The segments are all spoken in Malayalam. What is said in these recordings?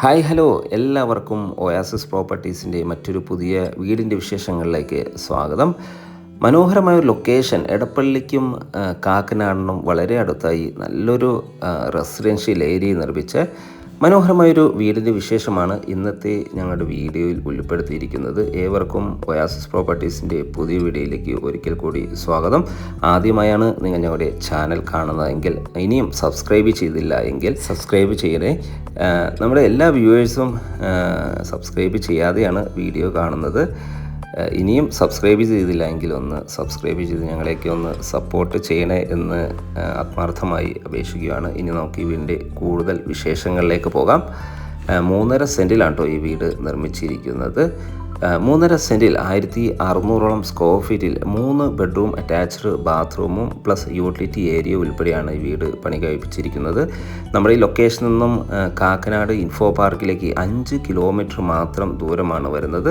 ഹായ് ഹലോ എല്ലാവർക്കും ഒയാസിസ് പ്രോപ്പർട്ടീസിൻ്റെ മറ്റൊരു പുതിയ വീടിൻ്റെ വിശേഷങ്ങളിലേക്ക് സ്വാഗതം. മനോഹരമായൊരു ലൊക്കേഷൻ, എടപ്പള്ളിക്കും കാക്കനാടിനും വളരെ അടുത്തായി നല്ലൊരു റെസിഡൻഷ്യൽ ഏരിയ നിർമ്മിച്ച മനോഹരമായൊരു വീടിൻ്റെ വിശേഷമാണ് ഇന്നത്തെ ഞങ്ങളുടെ വീഡിയോയിൽ ഉൾപ്പെടുത്തിയിരിക്കുന്നത്. ഏവർക്കും ഒയാസിസ് പ്രോപ്പർട്ടീസിൻ്റെ പുതിയ വീഡിയോയിലേക്ക് ഒരിക്കൽ കൂടി സ്വാഗതം. ആദ്യമായാണ് നിങ്ങൾ ഞങ്ങളുടെ ചാനൽ കാണുന്നതെങ്കിൽ, ഇനിയും സബ്സ്ക്രൈബ് ചെയ്തില്ല എങ്കിൽ സബ്സ്ക്രൈബ് ചെയ്യണേ. നമ്മുടെ എല്ലാ വ്യൂവേഴ്സും സബ്സ്ക്രൈബ് ചെയ്യാതെയാണ് വീഡിയോ കാണുന്നത്. ഇനിയും സബ്സ്ക്രൈബ് ചെയ്തില്ല എങ്കിൽ ഒന്ന് സബ്സ്ക്രൈബ് ചെയ്ത് ഞങ്ങളെയൊക്കെ ഒന്ന് സപ്പോർട്ട് ചെയ്യണേ എന്ന് ആത്മാർത്ഥമായി അപേക്ഷിക്കുകയാണ്. ഇനി നമുക്ക് ഈ വീടിൻ്റെ കൂടുതൽ വിശേഷങ്ങളിലേക്ക് പോകാം. 3.5 സെൻറ്റിലാണ് കേട്ടോ ഈ വീട് നിർമ്മിച്ചിരിക്കുന്നത്. 3.5 സെൻറ്റിൽ 1600 സ്ക്വയർ ഫീറ്റിൽ 3 ബെഡ്റൂം അറ്റാച്ച്ഡ് ബാത്റൂമും പ്ലസ് യൂട്ടിലിറ്റി ഏരിയ ഉൾപ്പെടെയാണ് ഈ വീട് പണി കഴിപ്പിച്ചിരിക്കുന്നത്. നമ്മുടെ ഈ ലൊക്കേഷനിൽ നിന്നും കാക്കനാട് ഇൻഫോ പാർക്കിലേക്ക് 5 കിലോമീറ്റർ മാത്രം ദൂരമാണ് വരുന്നത്.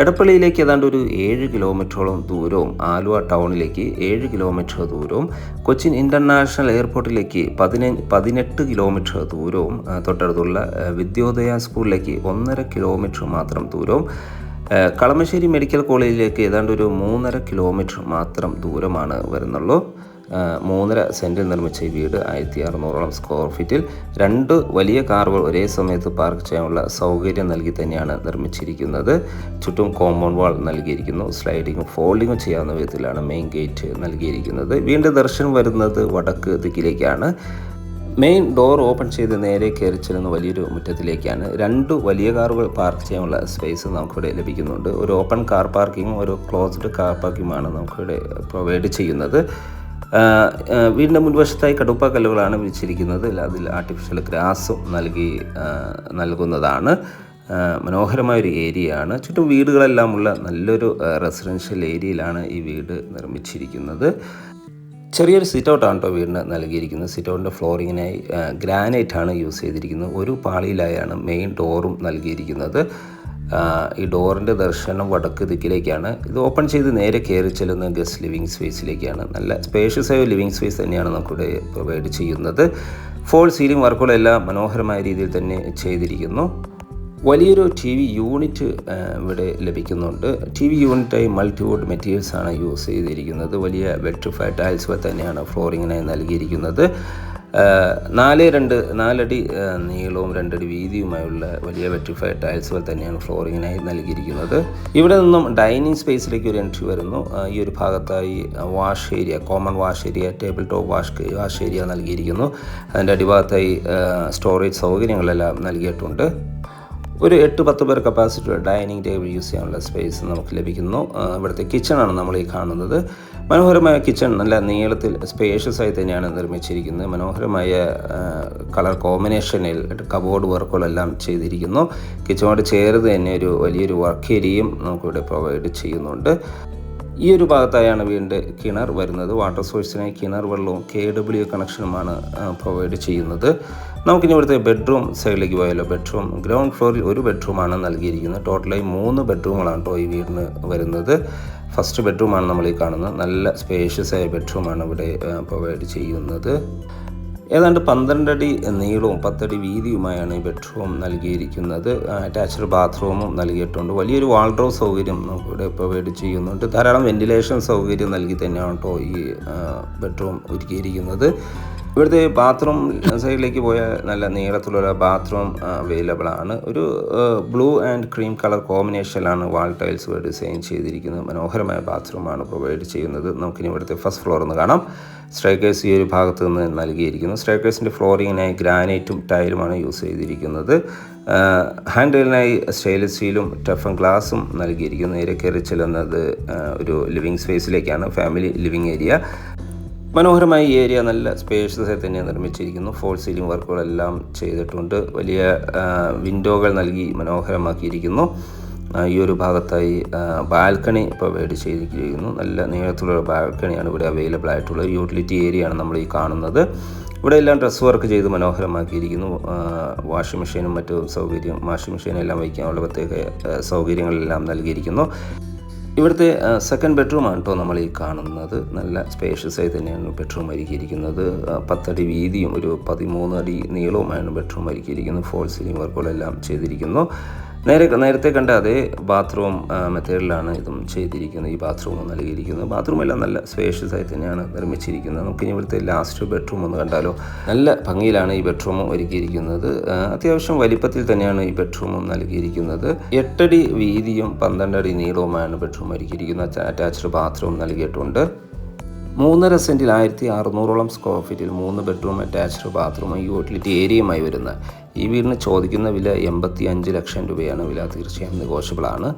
എടപ്പള്ളിയിലേക്ക് ഏതാണ്ട് ഒരു 7 കിലോമീറ്ററോളം ദൂരവും, ആലുവ ടൗണിലേക്ക് 7 കിലോമീറ്റർ ദൂരവും, കൊച്ചിൻ ഇൻ്റർനാഷണൽ എയർപോർട്ടിലേക്ക് 18 കിലോമീറ്റർ ദൂരവും, തൊട്ടടുത്തുള്ള വിദ്യോദയ സ്കൂളിലേക്ക് 1.5 കിലോമീറ്റർ മാത്രം ദൂരവും, കളമശ്ശേരി മെഡിക്കൽ കോളേജിലേക്ക് ഏതാണ്ട് ഒരു 3.5 കിലോമീറ്റർ മാത്രം ദൂരമാണ് വരുന്നുള്ളൂ. 3.5 സെൻറ്റിൽ നിർമ്മിച്ച ഈ വീട് 1600 സ്ക്വയർ ഫീറ്റിൽ 2 വലിയ കാറുകൾ ഒരേ സമയത്ത് പാർക്ക് ചെയ്യാനുള്ള സൗകര്യം നൽകി തന്നെയാണ് നിർമ്മിച്ചിരിക്കുന്നത്. ചുറ്റും കോമ്പൗണ്ട് വാൾ നൽകിയിരിക്കുന്നു. സ്ലൈഡിങ്ങും ഫോൾഡിങ്ങും ചെയ്യാവുന്ന വിധത്തിലാണ് മെയിൻ ഗേറ്റ് നൽകിയിരിക്കുന്നത്. വീടിൻ്റെ ദർശനം വരുന്നത് വടക്ക് ദിക്കിലേക്കാണ്. മെയിൻ ഡോർ ഓപ്പൺ ചെയ്ത് നേരെ കയറി ചെല്ലുന്ന വലിയൊരു മുറ്റത്തിലേക്കാണ്. 2 വലിയ കാറുകൾ പാർക്ക് ചെയ്യാനുള്ള സ്പേസ് നമുക്കിവിടെ ലഭിക്കുന്നുണ്ട്. ഒരു ഓപ്പൺ കാർ പാർക്കിങ്ങും ഒരു ക്ലോസ്ഡ് കാർ പാർക്കിങ്ങുമാണ് നമുക്കിവിടെ പ്രൊവൈഡ് ചെയ്യുന്നത്. വീടിൻ്റെ മുൻവശത്തായി കടുപ്പ കല്ലുകളാണ് വിരിച്ചിരിക്കുന്നത്. അതിൽ ആർട്ടിഫിഷ്യൽ ഗ്രാസും നൽകുന്നതാണ്. മനോഹരമായൊരു ഏരിയയാണ്. ചുറ്റും വീടുകളെല്ലാം ഉള്ള നല്ലൊരു റെസിഡൻഷ്യൽ ഏരിയയിലാണ് ഈ വീട് നിർമ്മിച്ചിരിക്കുന്നത്. ചെറിയൊരു സിറ്റ് ഔട്ടാണ് കേട്ടോ വീടിന് നൽകിയിരിക്കുന്നത്. സിറ്റ് ഔട്ടിൻ്റെ ഫ്ലോറിങ്ങിനായി ഗ്രാനൈറ്റാണ് യൂസ് ചെയ്തിരിക്കുന്നത്. ഒരു പാളിയിലായാണ് മെയിൻ ഡോറും നൽകിയിരിക്കുന്നത്. ഈ ഡോറിൻ്റെ ദർശനം വടക്ക് ദിക്കിലേക്കാണ്. ഇത് ഓപ്പൺ ചെയ്ത് നേരെ കയറി ചെല്ലുന്ന ഗസ്റ്റ് ലിവിങ് സ്പേസിലേക്കാണ്. നല്ല സ്പേഷ്യസ് ആയ ലിവിങ് സ്പേസ് തന്നെയാണ് നമുക്കിവിടെ പ്രൊവൈഡ് ചെയ്യുന്നത്. ഫോൾ സീലിംഗ് വർക്കുകളെല്ലാം മനോഹരമായ രീതിയിൽ തന്നെ ചെയ്തിരിക്കുന്നു. വലിയൊരു ടി വി യൂണിറ്റ് ഇവിടെ ലഭിക്കുന്നുണ്ട്. ടി വി യൂണിറ്റായി മൾട്ടിവുഡ് മെറ്റീരിയൽസാണ് യൂസ് ചെയ്തിരിക്കുന്നത്. വലിയ വെട്രിഫൈഡ് ടൈൽസുകൾ തന്നെയാണ് ഫ്ലോറിങ്ങിനായി നൽകിയിരിക്കുന്നത്. 4 അടി നീളവും 2 അടി വീതിയുമായുള്ള വലിയ വെട്രിഫൈഡ് ടൈൽസുകൾ തന്നെയാണ് ഫ്ലോറിങ്ങിനായി നൽകിയിരിക്കുന്നത്. ഇവിടെ നിന്നും ഡൈനിങ് സ്പേസിലേക്ക് ഒരു എൻട്രി വരുന്നു. ഈ ഒരു ഭാഗത്തായി wash area, common wash area, table top wash area നൽകിയിരിക്കുന്നു. അതിൻ്റെ അടിഭാഗത്തായി സ്റ്റോറേജ് സൗകര്യങ്ങളെല്ലാം നൽകിയിട്ടുണ്ട്. ഒരു 8-10 പേർ കപ്പാസിറ്റി ഡൈനിങ് ടേബിൾ യൂസ് ചെയ്യാനുള്ള സ്പേസ് നമുക്ക് ലഭിക്കുന്നു. ഇവിടുത്തെ കിച്ചണാണ് നമ്മൾ ഈ കാണുന്നത്. മനോഹരമായ കിച്ചൺ, നല്ല നീളത്തിൽ സ്പേഷ്യസ് ആയി തന്നെയാണ് നിർമ്മിച്ചിരിക്കുന്നത്. മനോഹരമായ കളർ കോമ്പിനേഷനിൽ കബോർഡ് വർക്കുകളെല്ലാം ചെയ്തിരിക്കുന്നു. കിച്ചണോട് ചേർന്ന് തന്നെ ഒരു വലിയൊരു വർക്ക് ഏരിയയും നമുക്കിവിടെ പ്രൊവൈഡ് ചെയ്യുന്നുണ്ട്. ഈ ഒരു ഭാഗത്തായാണ് വീടിൻ്റെ കിണർ വരുന്നത്. വാട്ടർ സോഴ്സിനായി കിണർ വെള്ളവും KW കണക്ഷനുമാണ് പ്രൊവൈഡ് ചെയ്യുന്നത്. നമുക്കിനി ഇവിടുത്തെ ബെഡ്റൂം സൈഡിലേക്ക് പോയാലോ. ബെഡ്റൂം ഗ്രൗണ്ട് ഫ്ലോറിൽ ഒരു ബെഡ്റൂമാണ് നൽകിയിരിക്കുന്നത്. ടോട്ടലായി 3 ബെഡ്റൂമുകളാണ് കേട്ടോ ഈ വീടിന് വരുന്നത്. ഫസ്റ്റ് ബെഡ്റൂമാണ് നമ്മൾ ഈ കാണുന്നത്. നല്ല സ്പേഷ്യസ് ആയ ബെഡ്റൂമാണ് ഇവിടെ പ്രൊവൈഡ് ചെയ്യുന്നത്. ഏതാണ്ട് 12 അടി നീളവും 10 അടി വീതിയുമായാണ് ഈ ബെഡ്റൂം നൽകിയിരിക്കുന്നത്. അറ്റാച്ച്ഡ് ബാത്റൂമും നൽകിയിട്ടുണ്ട്. വലിയൊരു വാൾഡ്രോബ് സൗകര്യം നമുക്കിവിടെ പ്രൊവൈഡ് ചെയ്യുന്നുണ്ട്. ധാരാളം വെന്റിലേഷൻ സൗകര്യം നൽകി തന്നെയാണ് കേട്ടോ ഈ ബെഡ്റൂം ഒരുക്കിയിരിക്കുന്നത്. ഇവിടുത്തെ ബാത്റൂം സൈഡിലേക്ക് പോയാൽ നല്ല നീളത്തിലുള്ള ബാത്റൂം അവൈലബിൾ ആണ്. ഒരു ബ്ലൂ ആൻഡ് ക്രീം കളർ കോമ്പിനേഷനിലാണ് വാൾ ടൈൽസ് ഡിസൈൻ ചെയ്തിരിക്കുന്നത്. മനോഹരമായ ബാത്റൂമാണ് പ്രൊവൈഡ് ചെയ്യുന്നത്. നമുക്കിനി ഇവിടുത്തെ ഫസ്റ്റ് ഫ്ലോർ ഒന്ന് കാണാം. സ്റ്റെയർകേസ് ഈ ഒരു ഭാഗത്ത് നിന്ന് നൽകിയിരിക്കുന്നു. സ്റ്റെയർകേസിൻ്റെ ഫ്ലോറിങ്ങിനായി ഗ്രാനൈറ്റും ടൈലുമാണ് യൂസ് ചെയ്തിരിക്കുന്നത്. ഹാൻഡ് റെയിലിനായി സ്റ്റെയിൻലെസ് സ്റ്റീലും ടഫൻ ഗ്ലാസും നൽകിയിരിക്കുന്നു. നേരെ കയറി ചെല്ലുന്നത് ഒരു ലിവിങ് സ്പേസിലേക്കാണ്, ഫാമിലി ലിവിങ് ഏരിയ. മനോഹരമായ ഈ ഏരിയ നല്ല സ്പേഷ്യസ് ആയി തന്നെ നിർമ്മിച്ചിരിക്കുന്നു. ഫോൾ സീലിംഗ് വർക്കുകളെല്ലാം ചെയ്തിട്ടുണ്ട്. വലിയ വിൻഡോകൾ നൽകി മനോഹരമാക്കിയിരിക്കുന്നു. ഈ ഒരു ഭാഗത്തായി ബാൽക്കണി പ്രൊവൈഡ് ചെയ്തിരിക്കുന്നു. നല്ല നീളത്തിലുള്ള ബാൽക്കണിയാണ് ഇവിടെ അവൈലബിൾ ആയിട്ടുള്ളത്. യൂട്ടിലിറ്റി ഏരിയയാണ് നമ്മൾ ഈ കാണുന്നത്. ഇവിടെ എല്ലാം ഡ്രസ് വർക്ക് ചെയ്ത് മനോഹരമാക്കിയിരിക്കുന്നു. വാഷിംഗ് മെഷീനും മറ്റു സൗകര്യം, വാഷിംഗ് മെഷീനെല്ലാം വയ്ക്കാനുള്ള പ്രത്യേക സൗകര്യങ്ങളെല്ലാം നൽകിയിരിക്കുന്നു. ഇവിടുത്തെ സെക്കൻഡ് ബെഡ്റൂമാണ് കേട്ടോ നമ്മൾ ഈ കാണുന്നത്. നല്ല സ്പേഷ്യസ് ആയി തന്നെയാണ് ബെഡ്റൂം ഒരുക്കിയിരിക്കുന്നത്. 10 അടി വീതിയും ഒരു 13 അടി നീളവുമാണ് ബെഡ്റൂം ഒരുക്കിയിരിക്കുന്നത്. ഫോൾ സീലിംഗ് വർക്കുകളെല്ലാം ചെയ്തിരിക്കുന്നു. നേരത്തെ കണ്ട അതേ ബാത്റൂം മെത്തേഡിലാണ് ഇതും ചെയ്തിരിക്കുന്നത്. ഈ ബാത്റൂം നൽകിയിരിക്കുന്നത്. ബാത്റൂം എല്ലാം നല്ല സ്പേഷ്യസ് ആയി തന്നെയാണ് നിർമ്മിച്ചിരിക്കുന്നത്. നമുക്കിനി ഇവിടുത്തെ ലാസ്റ്റ് ബെഡ്റൂം ഒന്ന് കണ്ടാലോ. നല്ല ഭംഗിയിലാണ് ഈ ബെഡ്റൂമും ഒരുക്കിയിരിക്കുന്നത്. അത്യാവശ്യം വലിപ്പത്തിൽ തന്നെയാണ് ഈ ബെഡ്റൂമും നൽകിയിരിക്കുന്നത്. 8 അടി വീതിയും 12 അടി നീളവുമാണ് ബെഡ്റൂം ഒരുക്കിയിരിക്കുന്നത്. അറ്റാച്ച്ഡ് ബാത്റൂം നൽകിയിട്ടുണ്ട്. 3.5 സെൻറ്റിൽ 1600 സ്ക്വയർ ഫീറ്റിൽ 3 ബെഡ്റൂം അറ്റാച്ച്ഡ് ബാത്റൂം യൂട്ടിലിറ്റി ഏരിയയുമായി വരുന്ന ഈ വീടിന് ചോദിക്കുന്ന വില 85 ലക്ഷം രൂപയാണ്. വില തീർച്ചയായും നെഗോഷ്യബിളാണ്.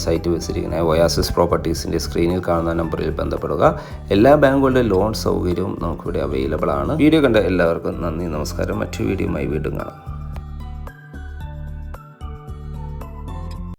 സൈറ്റ് വിസിറ്റിങ്ങിനായി ഒയാസിസ് പ്രോപ്പർട്ടീസിൻ്റെ സ്ക്രീനിൽ കാണുന്ന നമ്പറിൽ ബന്ധപ്പെടുക. എല്ലാ ബാങ്കുകളുടെ ലോൺ സൗകര്യവും നമുക്കിവിടെ അവൈലബിൾ ആണ്. വീഡിയോ കണ്ട എല്ലാവർക്കും നന്ദി, നമസ്കാരം. മറ്റു വീഡിയോയുമായി വീണ്ടും കാണാം.